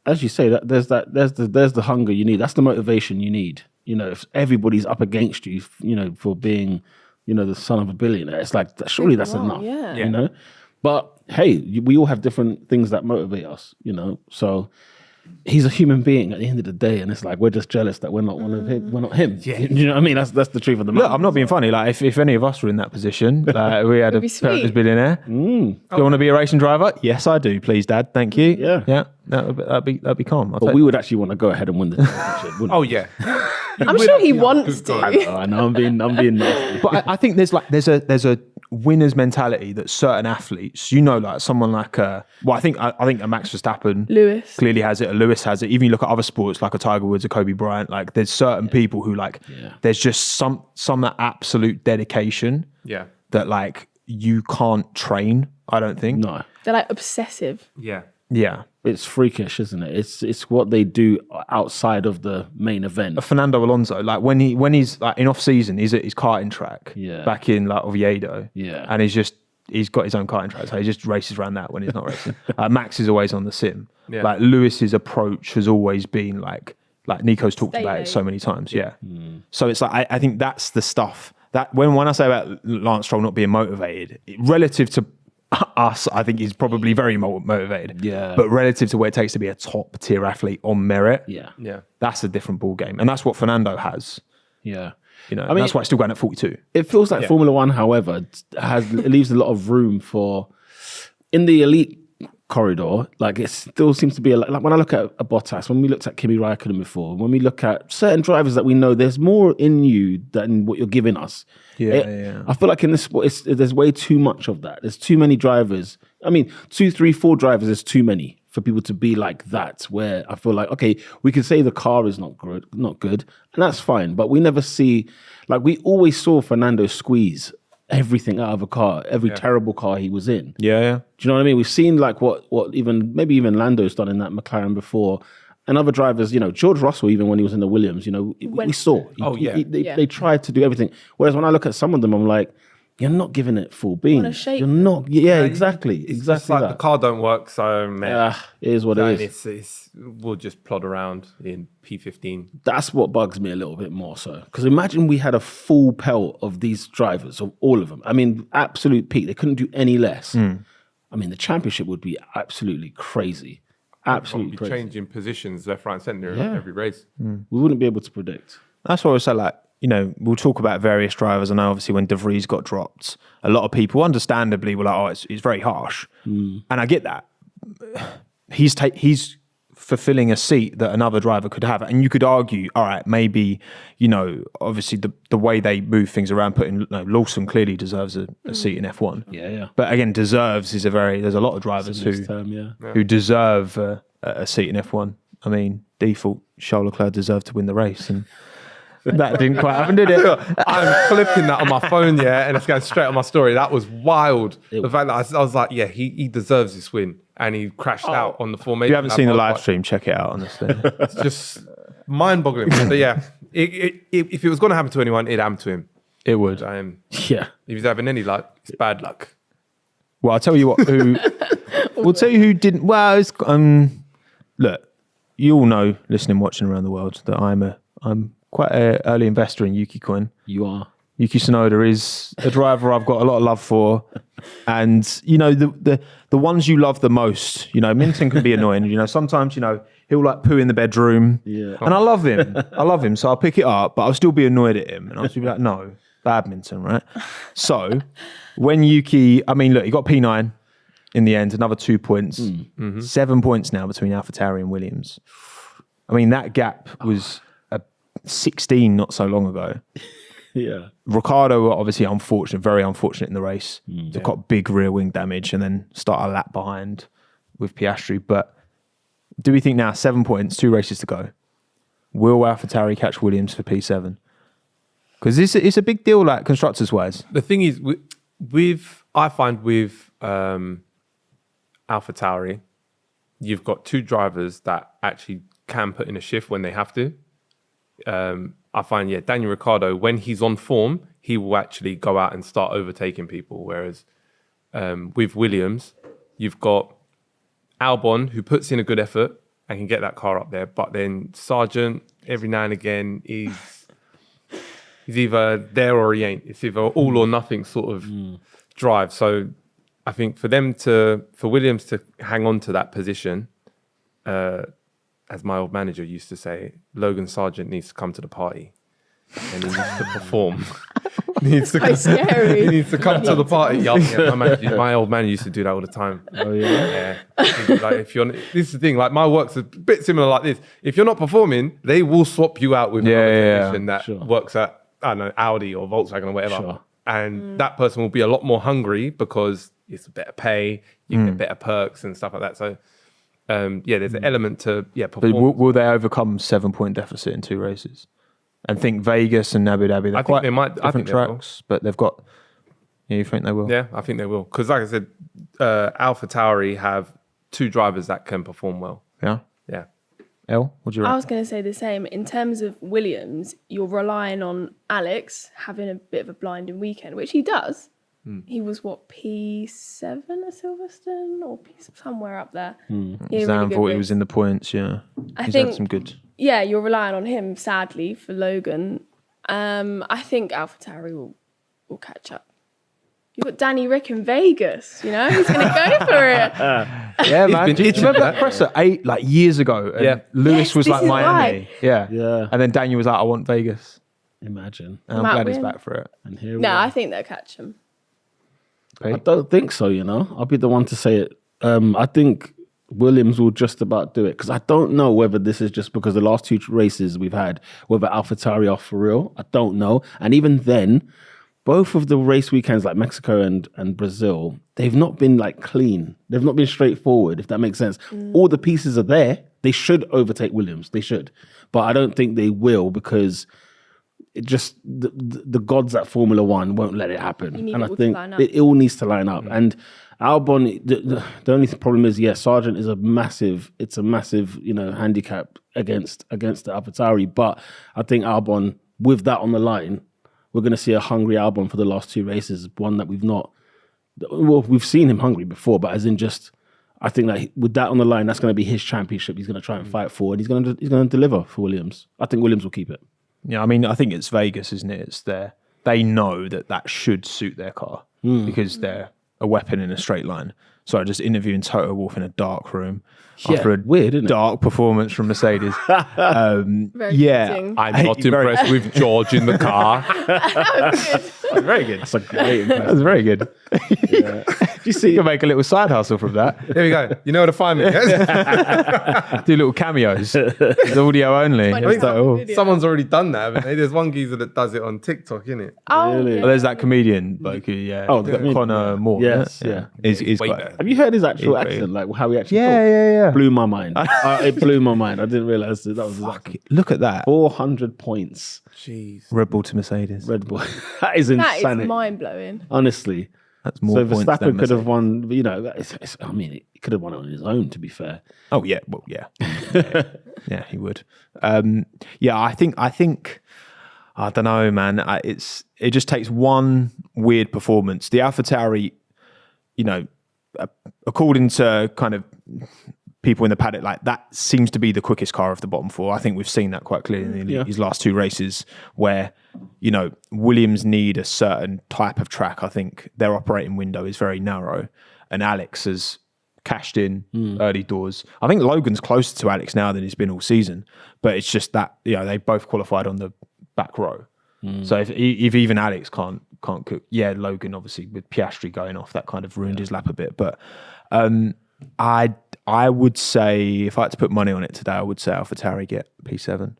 as you say, there's the hunger you need. That's the motivation you need. You know, if everybody's up against you, you know, for being, you know, the son of a billionaire, it's like surely that's enough. Yeah. You know, but hey, we all have different things that motivate us. You know, so. He's a human being at the end of the day, and it's like we're just jealous that we're not one of him. We're not him. Yeah. You know what I mean? That's the truth of the matter. Look, I'm not being funny. Like if any of us were in that position, like we had a parent who's billionaire. Do you want to be a racing driver? Yes, I do. Please, Dad. Thank you. Yeah. That'd be calm. But we would actually want to go ahead and win the championship. Oh yeah. I'm sure he wants to. I know I'm being nasty. But I think there's a winner's mentality that certain athletes, you know, like someone like I think a Max Verstappen, Lewis clearly has it. A Lewis has it. Even you look at other sports like a Tiger Woods, a Kobe Bryant. Like there's certain people who like there's just some absolute dedication. Yeah. That like you can't train. I don't think. No. They're like obsessive. Yeah. Yeah. It's freakish, isn't it? It's what they do outside of the main event. Fernando Alonso, like when he's like in off season, he's at his karting track back in like Oviedo. Yeah. And he's got his own karting track, so he just races around that when he's not racing. Max is always on the sim. Yeah. Like Lewis's approach has always been like Nico's talked about it so many times. Yeah. So it's like I think that's the stuff that when I say about Lance Stroll not being motivated, relative to us, I think he's probably very motivated. Yeah. But relative to what it takes to be a top tier athlete on merit, Yeah. that's a different ball game, and that's what Fernando has. Yeah. You know, I mean, that's why it's still going at 42. It feels like Formula One, however, it leaves a lot of room for in the elite corridor. Like it still seems to be like when I look at a Bottas, when we looked at Kimi Raikkonen before, when we look at certain drivers that we know, there's more in you than what you're giving us. I feel like in this sport, there's way too much of that. There's too many drivers. I mean, 2, 3, 4 drivers is too many for people to be like that. Where I feel like, okay, we can say the car is not good, and that's fine. But we never see, like we always saw Fernando squeeze everything out of a car, every terrible car he was in. Yeah. Do you know what I mean? We've seen like what maybe even Lando's done in that McLaren before. And other drivers, you know, George Russell, even when he was in the Williams, you know, we saw. They tried to do everything. Whereas when I look at some of them, I'm like, you're not giving it full beans. You're not. Yeah, exactly. It's like that. the car don't work, so man, it is what it is. We'll just plod around in P15. That's what bugs me a little bit more so. Because imagine we had a full pelt of these drivers, of all of them. I mean, absolute peak. They couldn't do any less. I mean, the championship would be absolutely crazy. Absolutely crazy. Changing positions left, right, and centre every race. We wouldn't be able to predict. That's what I was saying. Like, you know, we'll talk about various drivers. I know obviously when De Vries got dropped, a lot of people understandably were like, oh, it's very harsh. And I get that. He's fulfilling a seat that another driver could have. And you could argue, all right, maybe, you know, obviously the way they move things around, Lawson clearly deserves a seat in F1. Yeah. But again, deserves is there's a lot of drivers who deserve a seat in F1. I mean, default, Charles Leclerc deserved to win the race. And that didn't quite happen, did it? I'm clipping that on my phone, and it's going straight on my story. That was wild. The fact that I was like, he deserves this win. And he crashed out on the formation. If you haven't seen the live stream, check it out, honestly. It's just mind-boggling. But yeah, if it was going to happen to anyone, it'd happen to him. It would. Yeah. If he's having any luck, it's bad luck. Well, I'll tell you what, we'll tell you who didn't. Well, it's, look, you all know, listening, watching around the world, that I'm quite an early investor in Yuki Coin. You are. Yuki Tsunoda is a driver I've got a lot of love for. And, you know, the ones you love the most, you know, Minton can be annoying. You know, sometimes, you know, he'll like poo in the bedroom. Yeah. And I love him. So I'll pick it up, but I'll still be annoyed at him. And I'll still be like, no, badminton, right? So when Yuki, I mean, look, he got P9 in the end, another 2 points. 7 points now between AlphaTauri and Williams. I mean, that gap was 16 not so long ago. Yeah. Ricciardo, obviously very unfortunate in the race. They've got big rear wing damage and then start a lap behind with Piastri. But do we think now 7 points, 2 races to go? Will AlphaTauri catch Williams for P7? Because it's a big deal, like constructors wise. The thing is, I find with AlphaTauri, you've got 2 drivers that actually can put in a shift when they have to. I find, Daniel Ricciardo, when he's on form, he will actually go out and start overtaking people. Whereas with Williams, you've got Albon, who puts in a good effort, and can get that car up there. But then Sargent, every now and again, he's either there or he ain't. It's either all or nothing sort of drive. So I think for Williams to hang on to that position, as my old manager used to say, Logan Sargent needs to come to the party and he needs to perform. Quite scary. He needs to come to the party. Yeah, my old man used to do that all the time. Oh yeah. Like this is the thing. Like my work's a bit similar like this. If you're not performing, they will swap you out with another technician that works at, I don't know, Audi or Volkswagen or whatever. Sure. And that person will be a lot more hungry because it's better pay, you get better perks and stuff like that. So there's an element to But performance. will they overcome 7-point deficit in 2 races? And think Vegas and Abu Dhabi, they're quite different tracks, but they've got. Yeah, you think they will? Yeah, I think they will. Because like I said, AlphaTauri have 2 drivers that can perform well. Yeah. Yeah. Elle, what do you reckon? I was going to say the same. In terms of Williams, you're relying on Alex having a bit of a blinding weekend, which he does. He was P7 at Silverstone or somewhere up there. Zan thought he was in the points. Yeah, he's had some good. Yeah, you're relying on him, sadly, for Logan. I think AlphaTauri will catch up. You've got Danny Rick in Vegas, you know? He's going to go for it. Yeah, man. Do you remember that presser years ago? And Lewis was like Miami. Yeah. And then Daniel was like, I want Vegas. Imagine. And I'm glad he's back for it. And here we No, are. I think they'll catch him. I don't think so, you know. I'll be the one to say it. I think Williams will just about do it because I don't know whether this is just because the last 2 races we've had, whether AlphaTauri are for real. I don't know. And even then, both of the race weekends like Mexico and Brazil, they've not been like clean. They've not been straightforward, if that makes sense. All the pieces are there. They should overtake Williams. They should. But I don't think they will because it just the gods at Formula One won't let it happen. And I think it all needs to line up. And Albon, the only problem is, Sargent is a massive handicap against the AlphaTauri. But I think Albon, with that on the line, we're going to see a hungry Albon for the last 2 races. One that we've seen him hungry before, but as in just, I think that with that on the line, that's going to be his championship. He's going to try and fight for, and he's going to deliver for Williams. I think Williams will keep it. Yeah, I mean, I think it's Vegas, isn't it? It's they know that should suit their car because they're a weapon in a straight line. So I just interviewing Toto Wolff in a dark room after a weird, isn't it? dark performance from Mercedes. Very fitting. I'm not impressed with George in the car. Very good. That's a great impression. That's very good. You see, you can make a little side hustle from that. There we go. You know where to find me. Do little cameos. It's audio only. Funny It's like, oh. video. Someone's already done that, haven't they? There's one geezer that does it on TikTok, isn't it? Oh, Really? yeah. Oh, there's that comedian bloke who, Connor Moore. Yes, yeah. He's way quite. better. Have you heard his actual He's great. accent? Like how he actually talks? Yeah. Blew my mind. It blew my mind. I didn't realize that was his accent. Look at that. 400 points. Jeez. Red Bull to Mercedes. Red Bull. That is That insanity. is mind-blowing. Honestly. That's more So points Verstappen than could have Mercedes. won, he could have won it on his own, to be fair. Oh yeah, well yeah, yeah, he would. I think I don't know, man. It just takes one weird performance. The AlphaTauri, according to kind of people in the paddock, like that seems to be the quickest car of the bottom 4. I think we've seen that quite clearly in these last 2 races where, Williams need a certain type of track. I think their operating window is very narrow and Alex has cashed in early doors. I think Logan's closer to Alex now than he's been all season, but it's just that, they both qualified on the back row. So if even Alex can't cook, Logan obviously with Piastri going off, that kind of ruined his lap a bit. But I would say, if I had to put money on it today, I would say AlphaTauri get P7.